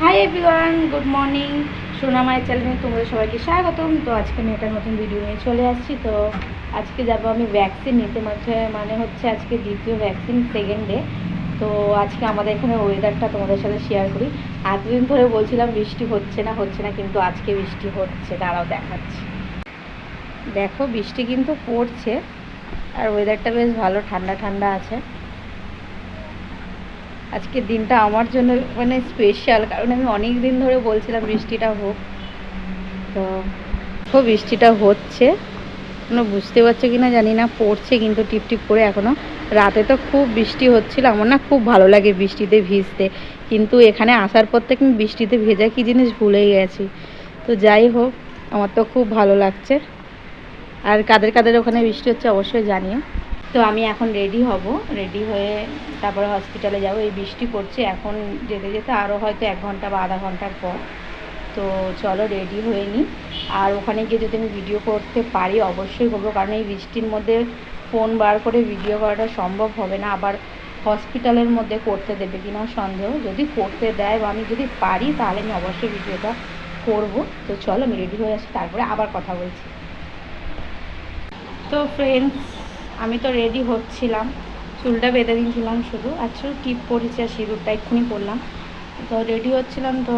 High everyone, good morning. সোনামায়ের চ্যানেলে তোমাদের সবাইকে স্বাগতম। তো আজকে আমি একটা নতুন ভিডিও নিয়ে চলে আসছি। তো আজকে যাব আমি ভ্যাকসিন নিতে, মানে হচ্ছে আজকে দ্বিতীয় ভ্যাকসিন, সেকেন্ড ডে। তো আজকে আমাদের এখানে ওয়েদারটা তোমাদের সাথে শেয়ার করি। এতদিন ধরে বলছিলাম বৃষ্টি হচ্ছে না, কিন্তু আজকে বৃষ্টি হচ্ছে। দাঁড়াও দেখাচ্ছি। দেখো বৃষ্টি কিন্তু পড়ছে, আর ওয়েদারটা বেশ ভালো, ঠান্ডা ঠান্ডা আছে। আজকের দিনটা আমার জন্য মানে স্পেশাল, কারণ আমি অনেক দিন ধরে বলছিলাম বৃষ্টিটা হোক। তো খুব বৃষ্টিটা হচ্ছে, কোনো বুঝতে পারছো কি না জানি না, পড়ছে কিন্তু টিপটিপ করে এখনও। রাতে তো খুব বৃষ্টি হচ্ছিল, আমার না খুব ভালো লাগে বৃষ্টিতে ভিজতে, কিন্তু এখানে আসার পর থেকে আমি বৃষ্টিতে ভেজা কী জিনিস ভুলেই গেছি। তো যাই হোক, আমার তো খুব ভালো লাগছে। আর কাদের কাদের ওখানে বৃষ্টি হচ্ছে অবশ্যই জানিও। তো আমি এখন রেডি হব, রেডি হয়ে তারপরে হসপিটালে যাব। এই বৃষ্টি পড়ছে, এখন যেতে যেতে আরও হয়তো 1 ঘন্টা বা আধা ঘন্টার পর। তো চলো রেডি হয়ে নিই। আর ওখানে গিয়ে যদি আমি ভিডিও করতে পারি অবশ্যই করবো, কারণ এই বৃষ্টির মধ্যে ফোন বার করে ভিডিও করাটা সম্ভব হবে না। আবার হসপিটালের মধ্যে করতে দেবে কিনা সন্দেহ, যদি করতে দেয় বা আমি যদি পারি তাহলে আমি অবশ্যই ভিডিওটা করব। তো চলো আমি রেডি হয়ে আসি, তারপরে আবার কথা বলছি। তো ফ্রেন্ডস, আমি তো রেডি হচ্ছিলাম, চুলটা বেঁধে দিয়েছিলাম শুধু, শুধু টিপ পরেছি আর সিঁদুরটা এক্ষুনি পরলাম। তো রেডি হচ্ছিলাম, তো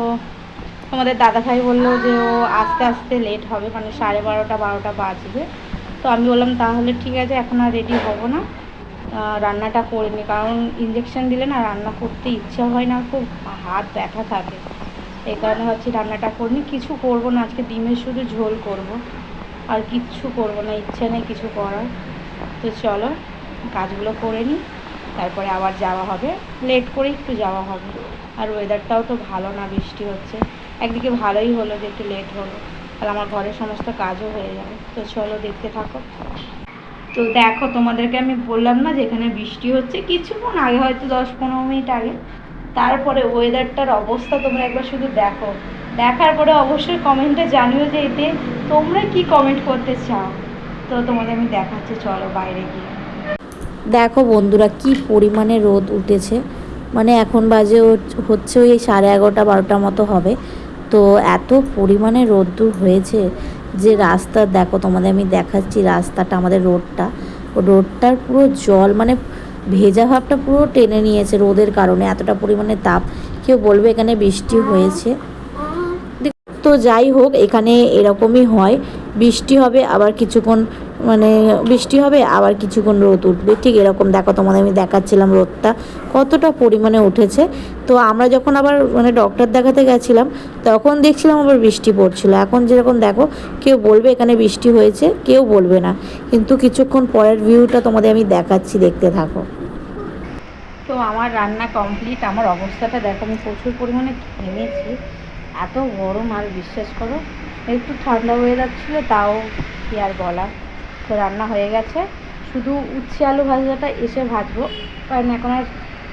তোমাদের দাদাভাই বললো যে ও আস্তে আস্তে লেট হবে, মানে 12:30 বাজবে। তো আমি বললাম তাহলে ঠিক আছে, এখন আর রেডি হব না, রান্নাটা করে নিই, কারণ ইঞ্জেকশন দিলে না রান্না করতে ইচ্ছা হয় না, খুব হাত ব্যথা থাকে। এই কারণে ভাবছি রান্নাটা করে নিই। কিছু করবো না আজকে, ডিমের শুধু ঝোল করব, আর কিচ্ছু করবো না, ইচ্ছে নেই কিছু করার। তো চলো কাজগুলো করে নিই, তারপরে আবার যাওয়া হবে, লেট করে একটু যাওয়া হবে। আর ওয়েদারটাও তো ভালো না, বৃষ্টি হচ্ছে। একদিকে ভালোই হলো যে একটু লেট হলো, আর আমার ঘরের সমস্ত কাজও হয়ে যাবে। তো চলো দেখতে থাকো। তো দেখো, তোমাদেরকে আমি বললাম না যে এখানে বৃষ্টি হচ্ছে, কিছুক্ষণ আগে, হয়তো 10-15 মিনিট আগে। তারপরে ওয়েদারটার অবস্থা তোমরা একবার শুধু দেখো, দেখার পরে অবশ্যই কমেন্টে জানিও যে এতে তোমরা কি কমেন্ট করতে চাও। তো তোমাদের আমি দেখাচ্ছি, চলো বাইরে গিয়ে দেখো বন্ধুরা, কি পরিমাণে রোদ উঠেছে। মানে এখন বাজে হচ্ছে ওই 11:30-12টার মতো হবে। তো এত পরিমাণে রোদ্দুর হয়েছে যে রাস্তা দেখো, তোমাদের আমি দেখাচ্ছি রাস্তাটা, আমাদের রোডটার পুরো জল, মানে ভেজা ভাবটা পুরো টেনে নিয়েছে রোদের কারণে, এতটা পরিমাণে তাপ। কেউ বলবে এখানে বৃষ্টি হয়েছে। তো যাই হোক, এখানে এরকমই হয়, বৃষ্টি হবে আবার কিছুক্ষণ, মানে বৃষ্টি হবে আবার কিছুক্ষণ রোদ উঠবে, ঠিক এরকম। দেখো তোমাদের আমি দেখাচ্ছিলাম রোদটা কতটা পরিমাণে উঠেছে। তো আমরা যখন আবার মানে ডক্টর দেখাতে গেছিলাম তখন দেখছিলাম আবার বৃষ্টি পড়ছিল। এখন যেরকম দেখো, কেউ বলবে এখানে বৃষ্টি হয়েছে, কেউ বলবে না, কিন্তু কিছুক্ষণ পরের ভিউটা তোমাদের আমি দেখাচ্ছি, দেখতে থাকো। তো আমার রান্না কমপ্লিট, আমার অবস্থাটা দেখো, আমি প্রচুর পরিমাণে ঘেমেছি, এত গরম। আর বিশ্বাস করো, একটু ঠান্ডা হয়ে যাচ্ছিল, তাও কি আর বলা। তো রান্না হয়ে গেছে, শুধু উচ্ছে আলু ভাজাটা এসে ভাজবো, কারণ এখন আর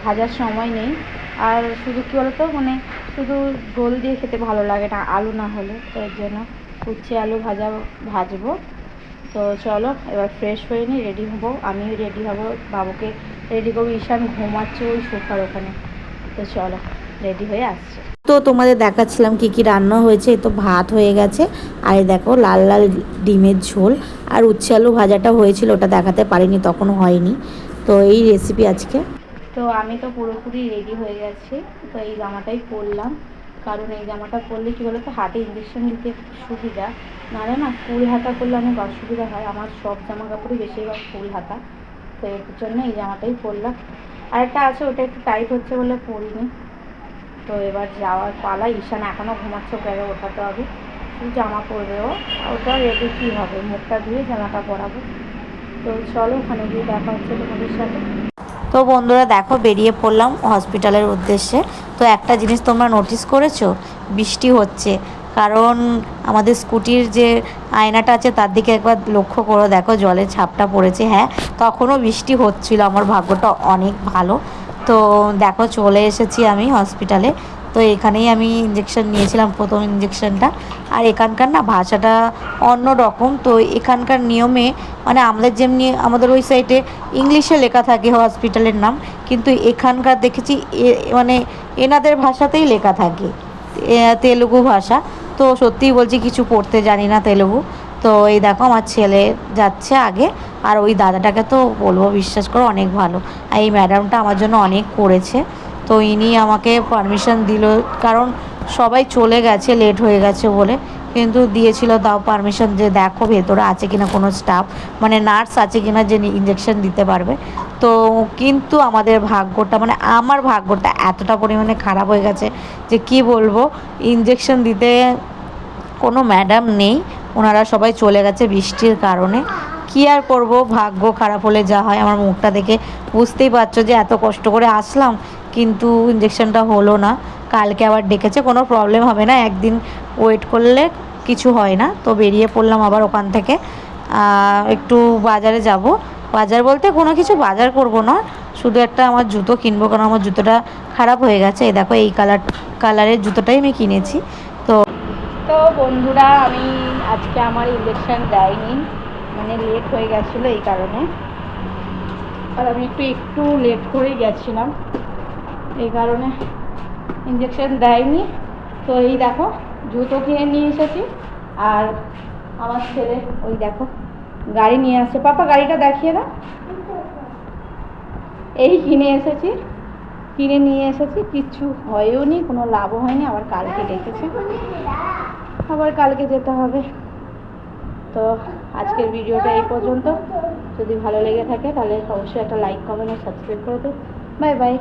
ভাজার সময় নেই। আর শুধু কী বলতো, মানে শুধু ঝোল দিয়ে খেতে ভালো লাগে না আলু না হলে, তো এর জন্য উচ্ছে আলু ভাজবো। তো চলো এবার ফ্রেশ হয়ে নিই, রেডি হবো, আমিও রেডি হব, বাবুকে রেডি করবো। ঈশান ঘুমাচ্ছে ওই সোফার ওখানে। তো চলো রেডি হয়ে আসছে। তো তোমাদের দেখাচ্ছিলাম কি কি রান্না হয়েছে। তো ভাত হয়ে গেছে, আর দেখো লাল লাল ডিমের ঝোল, আর উচ্ছে আলু ভাজাটা হয়েছিল, ওটা দেখাতে পারিনি, তখন হয়নি। তো এই রেসিপি আজকে। তো আমি তো পুরোপুরি রেডি হয়ে গেছি। তো এই জামাটাই পরলাম, কারণ এই জামাটা পরলে কী বলো তো, হাতে ইঞ্জেকশন দিতে সুবিধা, নাহলে না ফুল হাতা করলে অনেক অসুবিধা হয়। আমার সব জামা কাপড়ই বেশিরভাগ ফুল হাতা, তো এর জন্য এই জামাটাই পরলাম। আরেকটা আছে, ওটা একটু টাইট হচ্ছে বলে পরিনি। তো এবার যাওয়ার পালা। ঈশান এখনও ঘুমাচ্ছে, ওকে আগে ওঠাতে হবে, শুধু জামা পরবে ও, ওটা রেডি কী হবে, মুখটা ধুয়ে জামাটা পরাবো। তো চলো ওখানে গিয়ে দেখা হচ্ছে তোমাদের সাথে। তো বন্ধুরা দেখো, বেরিয়ে পড়লাম হসপিটালের উদ্দেশ্যে। তো একটা জিনিস তোমরা নোটিস করেছো, বৃষ্টি হচ্ছে, কারণ আমাদের স্কুটির যে আয়নাটা আছে তার দিকে একবার লক্ষ্য করো, দেখো জলের ছাপটা পড়েছে। হ্যাঁ, তখনও বৃষ্টি হচ্ছিল, আমার ভাগ্যটা অনেক ভালো। তো দেখো চলে এসেছি আমি হসপিটালে। তো এখানেই আমি ইঞ্জেকশন নিয়েছিলাম, প্রথম ইঞ্জেকশনটা। আর এখানকার না ভাষাটা অন্য রকম, তো এখানকার নিয়মে, মানে আমাদের যেমনি আমাদের ওই সাইডে ইংলিশে লেখা থাকে হসপিটালের নাম, কিন্তু এখানকার দেখেছি মানে এনাদের ভাষাতেই লেখা থাকে। তেলুগু ভাষা। তো সত্যিই বলছি কিছু পড়তে জানি না তেলুগু। তো এই দেখো আমার ছেলে যাচ্ছে আগে, আর ওই দাদাটাকে তো বলবো বিশ্বাস করো অনেক ভালো, আর এই ম্যাডামটা আমার জন্য অনেক করেছে। তো ইনি আমাকে পারমিশন দিল, কারণ সবাই চলে গেছে লেট হয়ে গেছে বলে, কিন্তু দিয়েছিল তাও পারমিশন যে দেখো ভেতরে আছে কিনা কোনো স্টাফ, মানে নার্স আছে কিনা যে ইঞ্জেকশন দিতে পারবে। তো কিন্তু আমাদের ভাগ্যটা, মানে আমার ভাগ্যটা এতটা পরিমাণে খারাপ হয়ে গেছে যে কি বলবো, ইঞ্জেকশন দিতে কোনো ম্যাডাম নেই, ওনারা সবাই চলে গেছে বৃষ্টির কারণে। কী আর করব, ভাগ্য খারাপ হলে যা হয়। আমার মুখটা দেখে বুঝতেই পারছো যে এত কষ্ট করে আসলাম, কিন্তু ইঞ্জেকশনটা হলো না। কালকে আবার ডেকেছে, কোনো প্রবলেম হবে না, একদিন ওয়েট করলে কিছু হয় না। তো বেরিয়ে পড়লাম আবার ওখান থেকে, একটু বাজারে যাব। বাজার বলতে কোনো কিছু বাজার করব না, শুধু একটা আমার জুতো কিনবো, কারণ আমার জুতোটা খারাপ হয়ে গেছে। এই দেখো এই কালারের জুতোটাই আমি কিনেছি। তো তো বন্ধুরা, আমি আজকে আমার ইঞ্জেকশন দেয়নি, মানে লেট হয়ে গেছিলো এই কারণে, আর আমি একটু লেট করেই গেছিলাম, এই কারণে ইঞ্জেকশন দেয়নি। তো এই দেখো জুতো কিনে নিয়ে এসেছি, আর আমার ছেলে ওই দেখো গাড়ি নিয়ে আসছে। পাপা গাড়িটা দেখিয়ে দাও। এই কিনে নিয়ে এসেছি, কিচ্ছু হয়ও নি, কোনো লাভও হয়নি, আবার কালকে ডেকেছে, আবার কালকে যেতে হবে। তো আজকের ভিডিওটা এই পর্যন্ত। যদি ভালো লেগে থাকে তাহলে অবশ্যই একটা লাইক, কমেন্ট আর সাবস্ক্রাইব করে দিও। Bye bye.